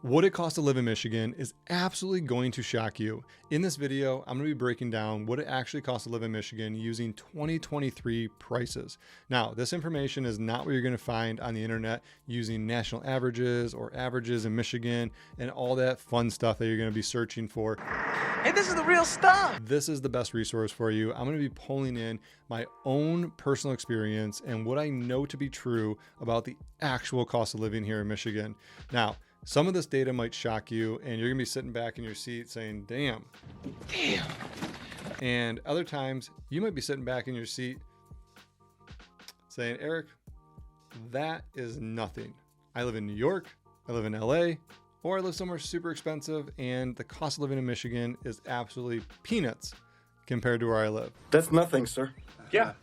What it costs to live in Michigan is absolutely going to shock you. In this video, I'm going to be breaking down what it actually costs to live in Michigan using 2023 prices. Now, this information is not what you're going to find on the internet using national averages or averages in Michigan and all that fun stuff that you're going to be searching for. Hey, this is the real stuff. This is the best resource for you. I'm going to be pulling in my own personal experience and what I know to be true about the actual cost of living here in Michigan. Now, some of this data might shock you and you're gonna be sitting back in your seat saying, damn. And other times you might be sitting back in your seat saying, Eric, that is nothing. I live in New York, I live in LA, or I live somewhere super expensive and the cost of living in Michigan is absolutely peanuts compared to where I live. That's nothing, sir. Yeah.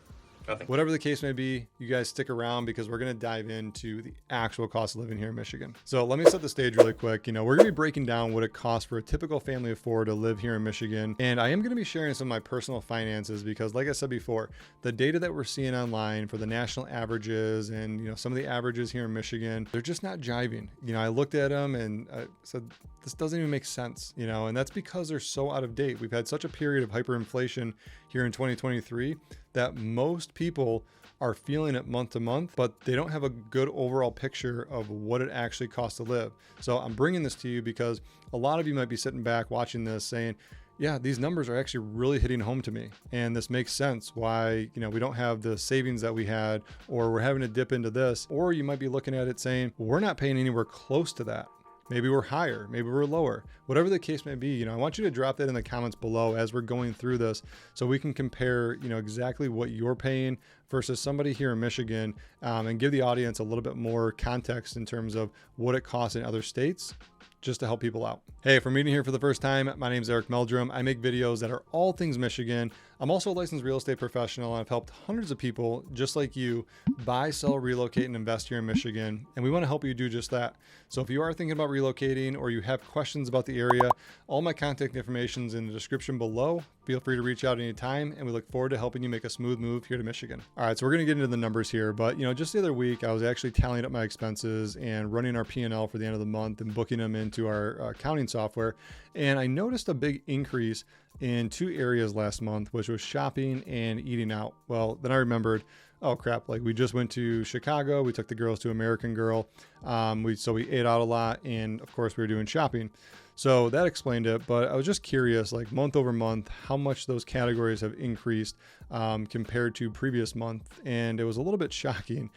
Nothing. Whatever the case may be, you guys stick around because we're going to dive into the actual cost of living here in Michigan. So let me set the stage really quick. We're going to be breaking down what it costs for a typical family of four to live here in Michigan. And I am going to be sharing some of my personal finances because, like I said before, the data that we're seeing online for the national averages and, some of the averages here in Michigan, they're just not jiving. I looked at them and I said, this doesn't even make sense, and that's because they're so out of date. We've had such a period of hyperinflation here in 2023 that most people are feeling it month to month, but they don't have a good overall picture of what it actually costs to live. So I'm bringing this to you because a lot of you might be sitting back watching this saying, yeah, these numbers are actually really hitting home to me. And this makes sense why, we don't have the savings that we had, or we're having to dip into this. Or you might be looking at it saying, well, we're not paying anywhere close to that. Maybe we're higher, maybe we're lower, whatever the case may be. I want you to drop that in the comments below as we're going through this so we can compare, exactly what you're paying versus somebody here in Michigan, and give the audience a little bit more context in terms of what it costs in other states, just to help people out. Hey, if we're meeting here for the first time, my name is Eric Meldrum. I make videos that are all things Michigan. I'm also a licensed real estate professional. I've helped hundreds of people just like you buy, sell, relocate, and invest here in Michigan. And we want to help you do just that. So if you are thinking about relocating or you have questions about the area, all my contact information is in the description below. Feel free to reach out anytime, and we look forward to helping you make a smooth move here to Michigan. All right, so we're going to get into the numbers here, but just the other week, I was actually tallying up my expenses and running our P&L for the end of the month and booking them into our accounting software. And I noticed a big increase in two areas last month, which was shopping and eating out. Well, then I remembered, oh crap, we just went to Chicago. We took the girls to American Girl. So we ate out a lot, and of course we were doing shopping. So that explained it, but I was just curious, month over month, how much those categories have increased compared to previous month. And it was a little bit shocking.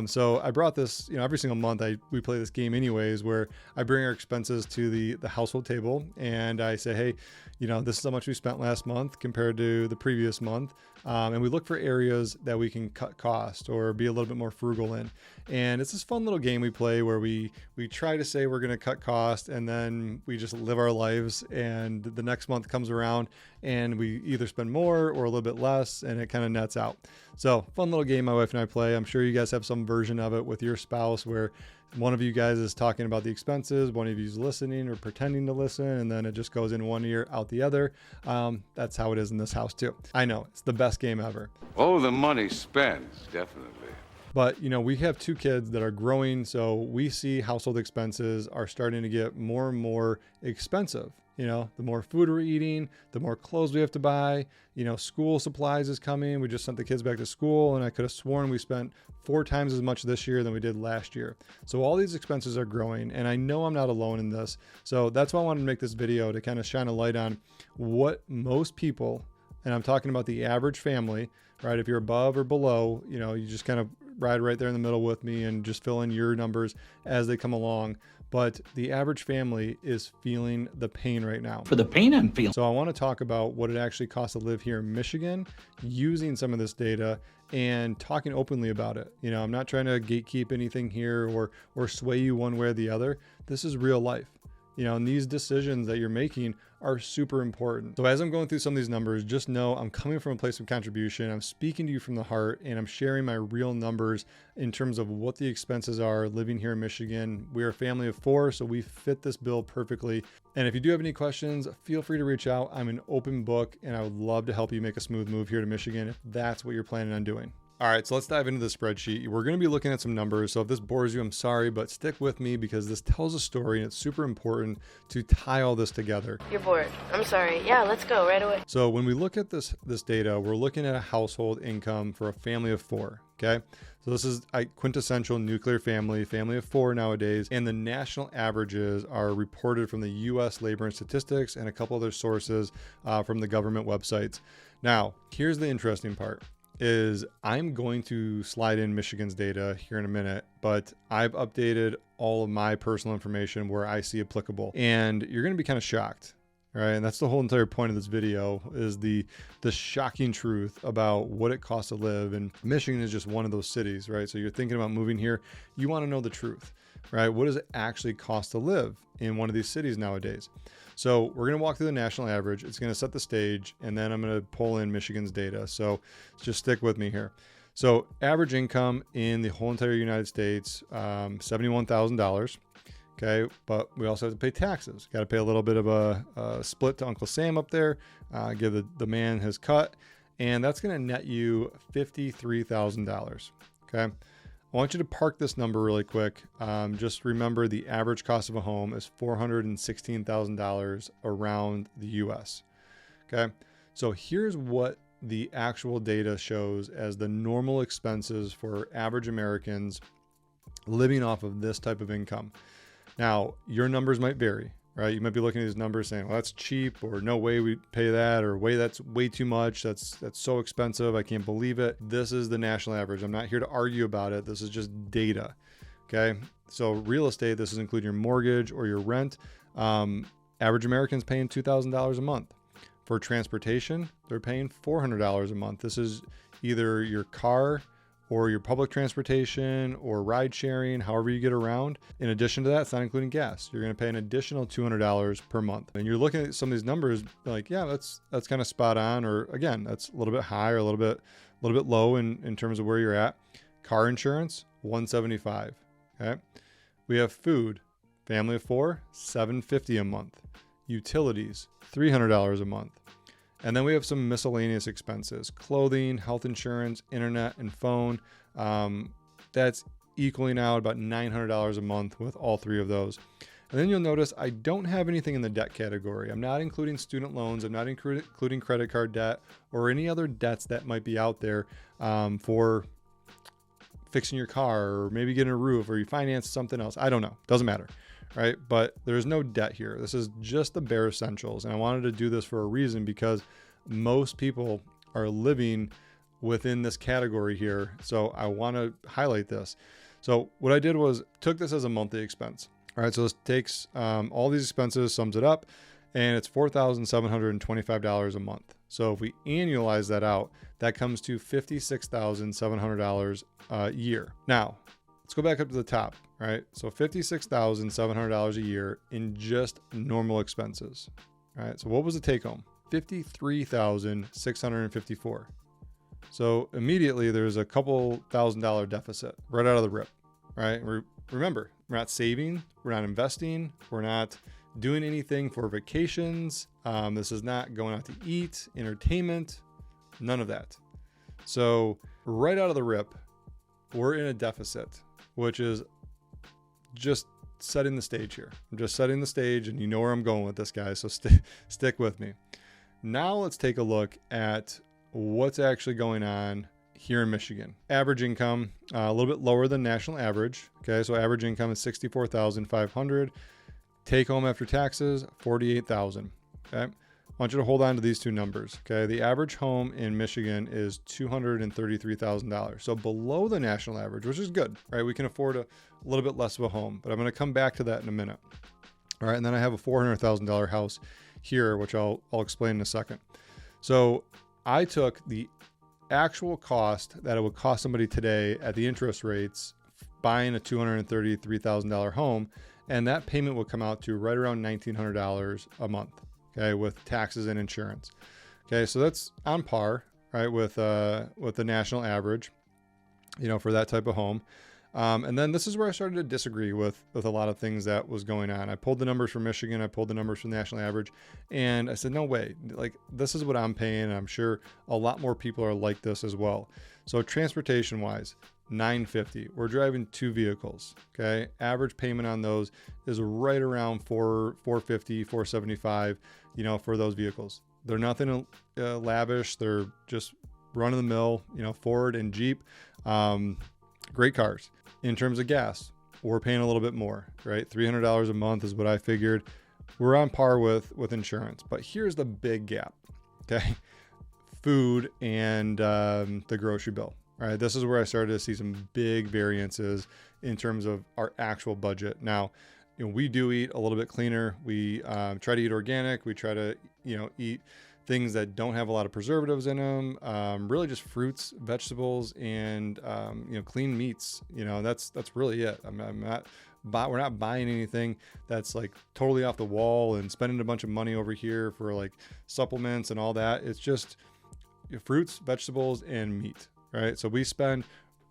So I brought this, every single month we play this game anyways, where I bring our expenses to the household table and I say, hey, this is how much we spent last month compared to the previous month. And we look for areas that we can cut cost or be a little bit more frugal in. And it's this fun little game we play where we try to say we're going to cut cost, and then we just live our lives, and the next month comes around and we either spend more or a little bit less, and it kind of nets out. So fun little game my wife and I play. I'm sure you guys have some version of it with your spouse where one of you guys is talking about the expenses, one of you is listening or pretending to listen, and then it just goes in one ear, out the other. That's how it is in this house too. I know, it's the best game ever. Oh, the money spent, definitely. But, we have two kids that are growing, so we see household expenses are starting to get more and more expensive. The more food we're eating, the more clothes we have to buy. School supplies is coming. We just sent the kids back to school, and I could have sworn we spent 4 times as much this year than we did last year. So all these expenses are growing, and I know I'm not alone in this. So that's why I wanted to make this video, to kind of shine a light on what most people, and I'm talking about the average family, right? If you're above or below, you just kind of ride right there in the middle with me and just fill in your numbers as they come along. But the average family is feeling the pain right now. For the pain I'm feeling. So I want to talk about what it actually costs to live here in Michigan, using some of this data and talking openly about it. I'm not trying to gatekeep anything here or sway you one way or the other. This is real life. And these decisions that you're making are super important. So as I'm going through some of these numbers, just know I'm coming from a place of contribution. I'm speaking to you from the heart, and I'm sharing my real numbers in terms of what the expenses are living here in Michigan. We're a family of 4, so we fit this bill perfectly. And if you do have any questions, feel free to reach out. I'm an open book, and I would love to help you make a smooth move here to Michigan if that's what you're planning on doing. All right, so let's dive into the spreadsheet. We're going to be looking at some numbers. So if this bores you, I'm sorry, but stick with me because this tells a story and it's super important to tie all this together. You're bored. I'm sorry. Yeah, let's go right away. So when we look at this data, we're looking at a household income for a family of 4, okay? So this is a quintessential nuclear family of 4 nowadays, and the national averages are reported from the U.S. Labor and Statistics and a couple other sources from the government websites. Now, here's the interesting part. Is I'm going to slide in Michigan's data here in a minute, but I've updated all of my personal information where I see applicable, and you're going to be kind of shocked, right? And that's the whole entire point of this video is the shocking truth about what it costs to live. And Michigan is just one of those cities, right? So you're thinking about moving here, you want to know the truth, right? What does it actually cost to live in one of these cities nowadays? So we're going to walk through the national average. It's going to set the stage, and then I'm going to pull in Michigan's data. So just stick with me here. So average income in the whole entire United States, $71,000. Okay. But we also have to pay taxes. Got to pay a little bit of a split to Uncle Sam up there, give the man his cut. And that's going to net you $53,000. Okay. I want you to park this number really quick. Just remember the average cost of a home is $416,000 around the US. Okay. So here's what the actual data shows as the normal expenses for average Americans living off of this type of income. Now, your numbers might vary, right? You might be looking at these numbers saying, well, that's cheap, or no way we pay that, or that's way too much. That's so expensive. I can't believe it. This is the national average. I'm not here to argue about it. This is just data. Okay. So real estate, this is including your mortgage or your rent. Average Americans paying $2,000 a month. For transportation, they're paying $400 a month. This is either your car or your public transportation or ride sharing, however you get around. In addition to that, it's not including gas. You're going to pay an additional $200 per month. And you're looking at some of these numbers like, yeah, that's kind of spot on. Or again, that's a little bit high or a little bit low in terms of where you're at. Car insurance, $175. Okay. We have food, family of 4, $750 a month. Utilities, $300 a month. And then we have some miscellaneous expenses, clothing, health insurance, internet, and phone. That's equaling out about $900 a month with all 3 of those. And then you'll notice I don't have anything in the debt category. I'm not including student loans. I'm not including credit card debt or any other debts that might be out there for fixing your car or maybe getting a roof or you finance something else. I don't know. Doesn't matter. Right? But there's no debt here. This is just the bare essentials. And I wanted to do this for a reason because most people are living within this category here. So I want to highlight this. So what I did was took this as a monthly expense. All right. So this takes all these expenses, sums it up, and it's $4,725 a month. So if we annualize that out, that comes to $56,700 a year. Now, let's go back up to the top, right? So $56,700 a year in just normal expenses, right? So what was the take home? $53,654. So immediately there's a couple $1,000 deficit right out of the rip, right? Remember, we're not saving, we're not investing, we're not doing anything for vacations. This is not going out to eat, entertainment, none of that. So right out of the rip, we're in a deficit, which is just setting the stage here. I'm just setting the stage and you know where I'm going with this, guys. So stick with me. Now let's take a look at what's actually going on here in Michigan. Average income, a little bit lower than national average. Okay. So average income is $64,500. Take home after taxes, $48,000. Okay. I want you to hold on to these 2 numbers. Okay. The average home in Michigan is $233,000. So below the national average, which is good, right? We can afford a little bit less of a home, but I'm going to come back to that in a minute. All right. And then I have a $400,000 house here, which I'll explain in a second. So I took the actual cost that it would cost somebody today at the interest rates buying a $233,000 home, and that payment would come out to right around $1,900 a month. Okay, with taxes and insurance. Okay, so that's on par, right, with the national average, for that type of home. And then this is where I started to disagree with a lot of things that was going on. I pulled the numbers from Michigan. I pulled the numbers from the national average, and I said, no way, like this is what I'm paying. And I'm sure a lot more people are like this as well. So transportation wise, $950. We're driving 2 vehicles. Okay. Average payment on those is right around $450, $475, for those vehicles. They're nothing lavish. They're just run of the mill, Ford and Jeep. Great cars. In terms of gas, we're paying a little bit more, right? $300 a month is what I figured. We're on par with insurance, but here's the big gap. Okay. Food and the grocery bill. All right, this is where I started to see some big variances in terms of our actual budget. Now, we do eat a little bit cleaner. We try to eat organic. We try to, eat things that don't have a lot of preservatives in them. Really just fruits, vegetables, and clean meats. That's really it. We're not buying anything that's like totally off the wall and spending a bunch of money over here for like supplements and all that. It's just fruits, vegetables, and meat. Right. So we spend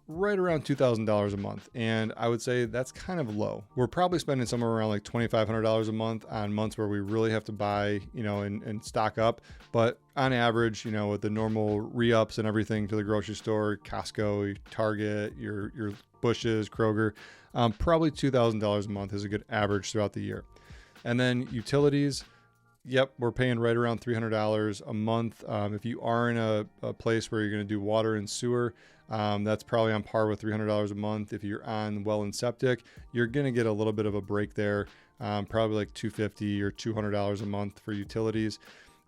right around $2,000 a month. And I would say that's kind of low. We're probably spending somewhere around like $2,500 a month on months where we really have to buy, and stock up. But on average, with the normal re-ups and everything to the grocery store, Costco, Target, your Bush's, Kroger, probably $2,000 a month is a good average throughout the year. And then utilities. Yep, we're paying right around $300 a month. If you are in a place where you're going to do water and sewer, that's probably on par with $300 a month. If you're on well and septic, you're going to get a little bit of a break there, probably like $250 or $200 a month for utilities.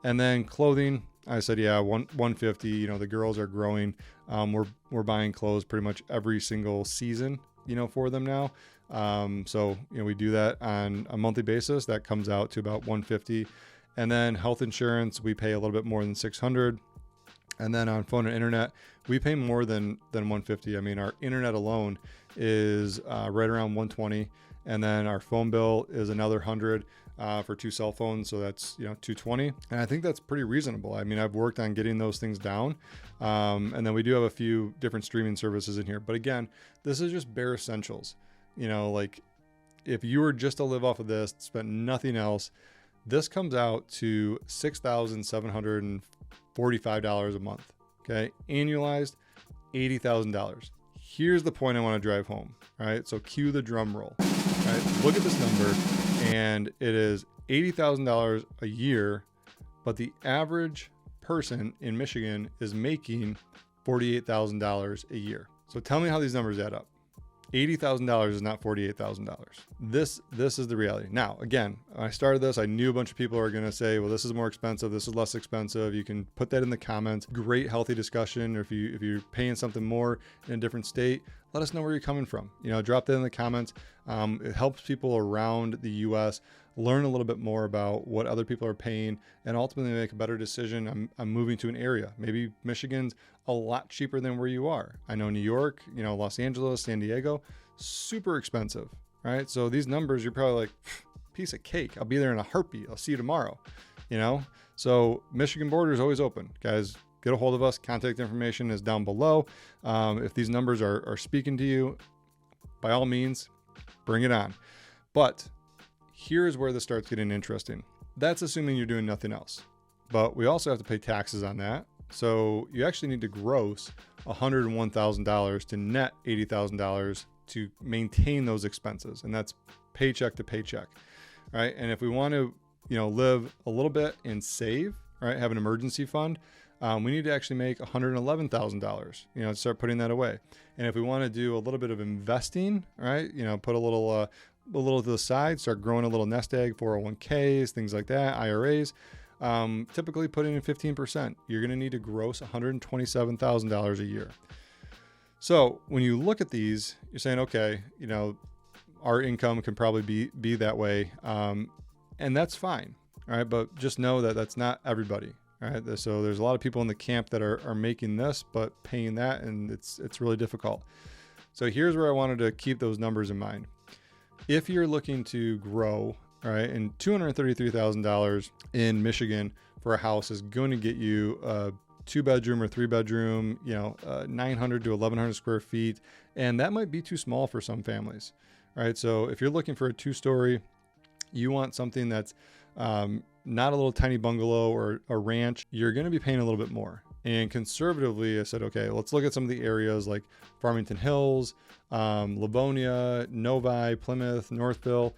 And then clothing, I said, yeah, $150. The girls are growing. We're buying clothes pretty much every single season, for them now. So, we do that on a monthly basis. That comes out to about $150. And then health insurance, we pay a little bit more than $600. And then on phone and internet, we pay more than $150. I mean, our internet alone is right around $120. And then our phone bill is another $100 for 2 cell phones. So that's, $220. And I think that's pretty reasonable. I mean, I've worked on getting those things down. And then we do have a few different streaming services in here. But again, this is just bare essentials. Like if you were just to live off of this, spent nothing else, this comes out to $6,745 a month. Okay. Annualized $80,000. Here's the point I want to drive home. All right. So cue the drum roll. All right. Look at this number, and it is $80,000 a year, but the average person in Michigan is making $48,000 a year. So tell me how these numbers add up. $80,000 is not $48,000. This is the reality. Now, again, when I started this, I knew a bunch of people are going to say, well, this is more expensive. This is less expensive. You can put that in the comments. Great, healthy discussion. Or if you're paying something more in a different state, let us know where you're coming from. Drop that in the comments. It helps people around the U.S. learn a little bit more about what other people are paying and ultimately make a better decision. I'm moving to an area. Maybe Michigan's a lot cheaper than where you are. I know New York, Los Angeles, San Diego, super expensive, right? So these numbers, you're probably like, piece of cake. I'll be there in a heartbeat. I'll see you tomorrow, So Michigan border is always open. Guys, get a hold of us. Contact information is down below. If these numbers are speaking to you, by all means, bring it on. But here's where this starts getting interesting. That's assuming you're doing nothing else. But we also have to pay taxes on that. So you actually need to gross $101,000 to net $80,000 to maintain those expenses. And that's paycheck to paycheck, right? And if we want to, live a little bit and save, right, have an emergency fund, we need to actually make $111,000, to start putting that away. And if we want to do a little bit of investing, right, put a little to the side, start growing a little nest egg, 401ks, things like that, IRAs, typically putting in 15%. You're going to need to gross $127,000 a year. So when you look at these, you're saying, okay, our income can probably be that way. And that's fine. All right. But just know that that's not everybody. All right. So there's a lot of people in the camp that are making this, but paying that, and it's really difficult. So here's where I wanted to keep those numbers in mind. If you're looking to grow, all right, and $233,000 in Michigan for a house is going to get you a 2-bedroom or 3-bedroom, 900 to 1,100 square feet And that might be too small for some families, right? So if you're looking for a 2-story, you want something that's not a little tiny bungalow or a ranch, you're going to be paying a little bit more. And conservatively, I said, okay, let's look at some of the areas like Farmington Hills, Livonia, Novi, Plymouth, Northville,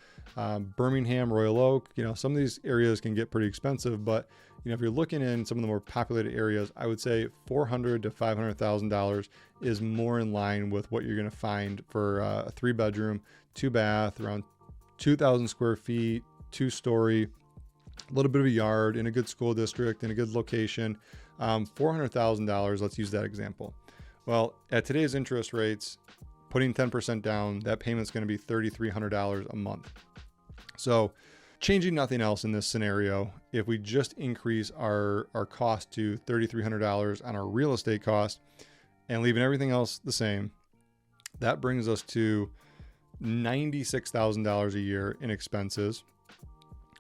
Birmingham, Royal Oak. Some of these areas can get pretty expensive, but if you're looking in some of the more populated areas, I would say $400,000 to $500,000 is more in line with what you're going to find for a 3-bedroom, 2-bath, around 2,000 square feet, 2-story, a little bit of a yard in a good school district, in a good location. $400,000, let's use that example. Well, at today's interest rates, putting 10% down, that payment's going to be $3,300 a month. So changing nothing else in this scenario, if we just increase our cost to $3,300 on our real estate cost and leaving everything else the same, that brings us to $96,000 a year in expenses,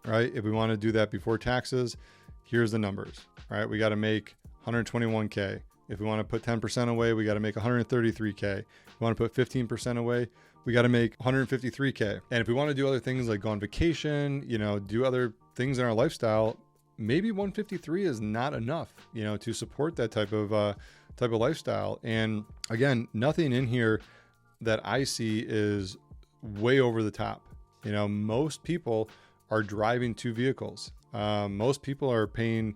right? If we want to do that before taxes, here's the numbers, right? We got to make $121K. If we want to put 10% away, we got to make $133K. If we want to put 15% away, we got to make $153K. And if we want to do other things like go on vacation, do other things in our lifestyle, maybe 153 is not enough, to support that type of lifestyle. And again, nothing in here that I see is way over the top. Most people are driving 2 vehicles. Most people are paying,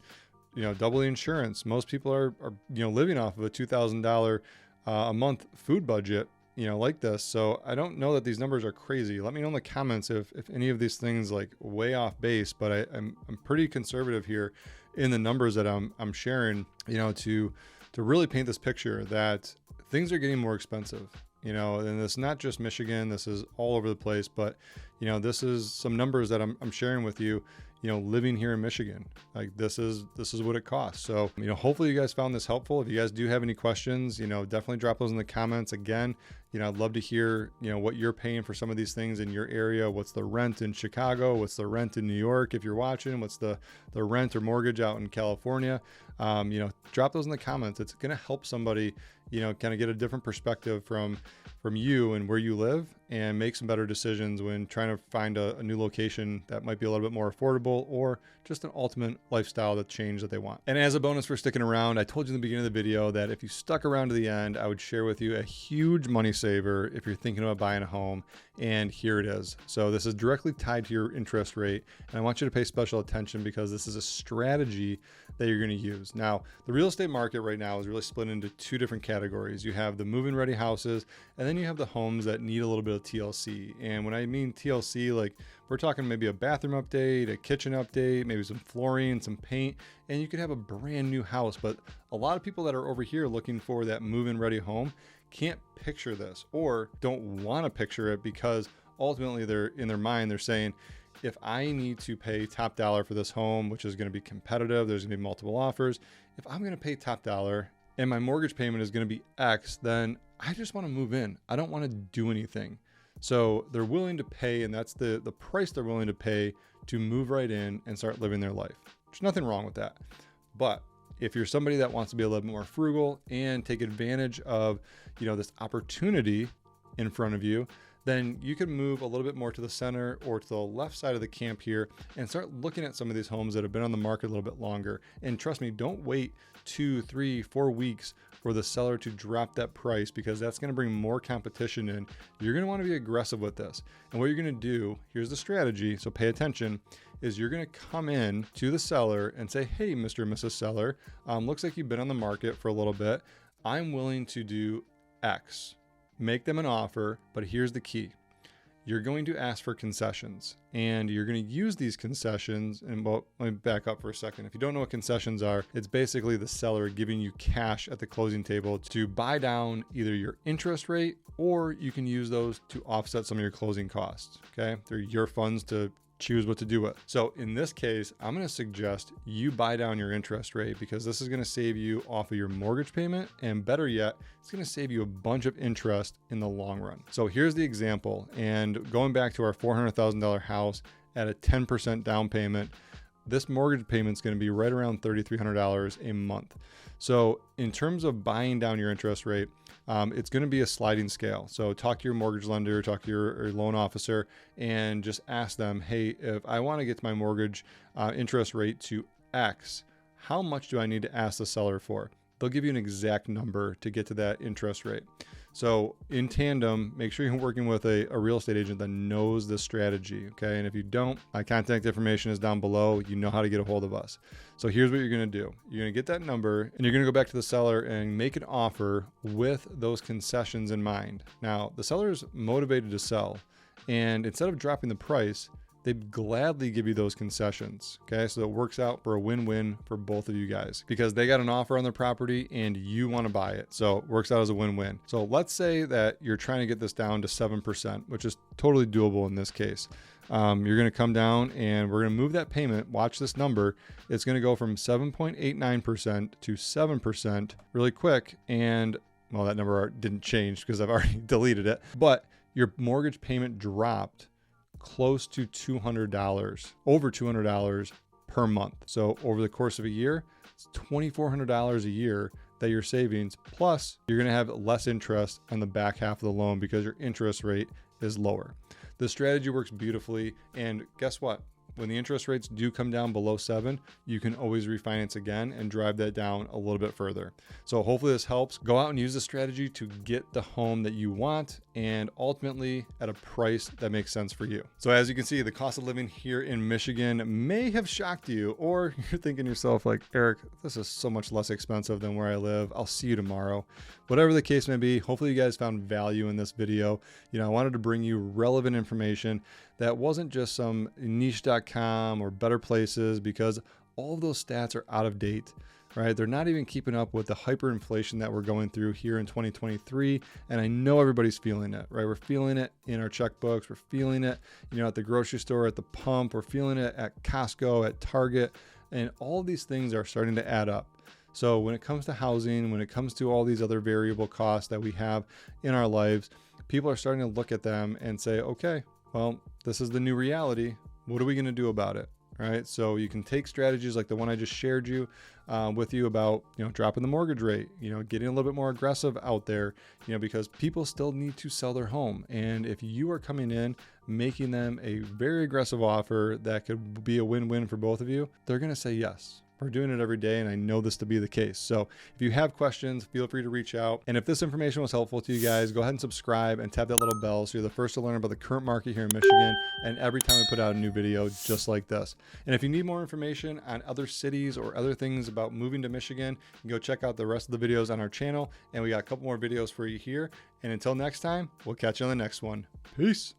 double the insurance. Most people are living off of a $2,000 a month food budget, like this. So I don't know that these numbers are crazy. Let me know in the comments if any of these things like way off base, but I'm pretty conservative here in the numbers that I'm sharing, to really paint this picture that things are getting more expensive. And it's not just Michigan, this is all over the place, but this is some numbers that I'm sharing with you, living here in Michigan. Like this is what it costs. So, hopefully you guys found this helpful. If you guys do have any questions, definitely drop those in the comments. Again, I'd love to hear, what you're paying for some of these things in your area. What's the rent in Chicago? What's the rent in New York? If you're watching, what's the rent or mortgage out in California? Drop those in the comments. It's going to help somebody, kind of get a different perspective from you and where you live and make some better decisions when trying to find a new location that might be a little bit more affordable or just an ultimate lifestyle that change that they want. And as a bonus for sticking around, I told you in the beginning of the video that if you stuck around to the end, I would share with you a huge money saver if you're thinking about buying a home. And here it is. So this is directly tied to your interest rate. And I want you to pay special attention because this is a strategy that you're going to use. Now, the real estate market right now is really split into 2 different categories. You have the move-in ready houses, and then you have the homes that need a little bit of TLC. And when I mean TLC, like we're talking maybe a bathroom update, a kitchen update, maybe some flooring, some paint, and you could have a brand new house. But a lot of people that are over here looking for that move-in ready home can't picture this or don't want to picture it because ultimately they're in their mind, they're saying, if I need to pay top dollar for this home, which is going to be competitive, there's going to be multiple offers. If I'm going to pay top dollar and my mortgage payment is going to be X, then I just want to move in. I don't want to do anything. So they're willing to pay, and that's the price they're willing to pay to move right in and start living their life. There's nothing wrong with that. But if you're somebody that wants to be a little bit more frugal and take advantage of, this opportunity in front of you, then you can move a little bit more to the center or to the left side of the camp here and start looking at some of these homes that have been on the market a little bit longer. And trust me, don't wait 2, 3, 4 weeks for the seller to drop that price because that's going to bring more competition in. You're going to want to be aggressive with this. And what you're going to do, here's the strategy, so pay attention, is you're going to come in to the seller and say, hey, Mr. and Mrs. Seller, looks like you've been on the market for a little bit. I'm willing to do X. Make them an offer, but here's the key. You're going to ask for concessions and you're going to use these concessions. And well, let me back up for a second. If you don't know what concessions are, it's basically the seller giving you cash at the closing table to buy down either your interest rate, or you can use those to offset some of your closing costs. Okay. They're your funds to choose what to do with. So in this case, I'm going to suggest you buy down your interest rate because this is going to save you off of your mortgage payment. And better yet, it's going to save you a bunch of interest in the long run. So here's the example. And going back to our $400,000 house at a 10% down payment, this mortgage payment is going to be right around $3,300 a month. So in terms of buying down your interest rate, it's going to be a sliding scale. So talk to your mortgage lender, talk to your loan officer, and just ask them, hey, if I want to get my mortgage interest rate to X, how much do I need to ask the seller for? They'll give you an exact number to get to that interest rate. So in tandem, make sure you're working with a real estate agent that knows this strategy, okay? And if you don't, my contact information is down below. You know how to get a hold of us. So here's what you're gonna do. You're gonna get that number and you're gonna go back to the seller and make an offer with those concessions in mind. Now, the seller is motivated to sell, and instead of dropping the price, they'd gladly give you those concessions. Okay. So it works out for a win-win for both of you guys because they got an offer on their property and you want to buy it. So it works out as a win-win. So let's say that you're trying to get this down to 7%, which is totally doable in this case. You're going to come down and we're going to move that payment. Watch this number. It's going to go from 7.89% to 7% really quick. And well, that number didn't change because I've already deleted it, but your mortgage payment dropped close to $200, over $200 per month. So over the course of a year, it's $2,400 a year that you're savings. Plus you're going to have less interest on the back half of the loan because your interest rate is lower. The strategy works beautifully. And guess what? When the interest rates do come down below 7, you can always refinance again and drive that down a little bit further. So hopefully this helps. Go out and use the strategy to get the home that you want and ultimately at a price that makes sense for you. So as you can see, the cost of living here in Michigan may have shocked you, or you're thinking to yourself like, Eric, this is so much less expensive than where I live. I'll see you tomorrow. Whatever the case may be, hopefully you guys found value in this video. I wanted to bring you relevant information that wasn't just some niche.com or better places, because all of those stats are out of date, right? They're not even keeping up with the hyperinflation that we're going through here in 2023. And I know everybody's feeling it, right? We're feeling it in our checkbooks. We're feeling it, at the grocery store, at the pump. We're feeling it at Costco, at Target, and all of these things are starting to add up. So when it comes to housing, when it comes to all these other variable costs that we have in our lives, people are starting to look at them and say, okay, well, this is the new reality. What are we going to do about it? Right. So you can take strategies like the one I just shared with you about, dropping the mortgage rate, getting a little bit more aggressive out there, because people still need to sell their home. And if you are coming in, making them a very aggressive offer that could be a win-win for both of you, they're going to say yes. We're doing it every day, and I know this to be the case. So if you have questions, feel free to reach out. And if this information was helpful to you guys, go ahead and subscribe and tap that little bell so you're the first to learn about the current market here in Michigan and every time we put out a new video just like this. And if you need more information on other cities or other things about moving to Michigan, you can go check out the rest of the videos on our channel. And we got a couple more videos for you here. And until next time, we'll catch you on the next one. Peace.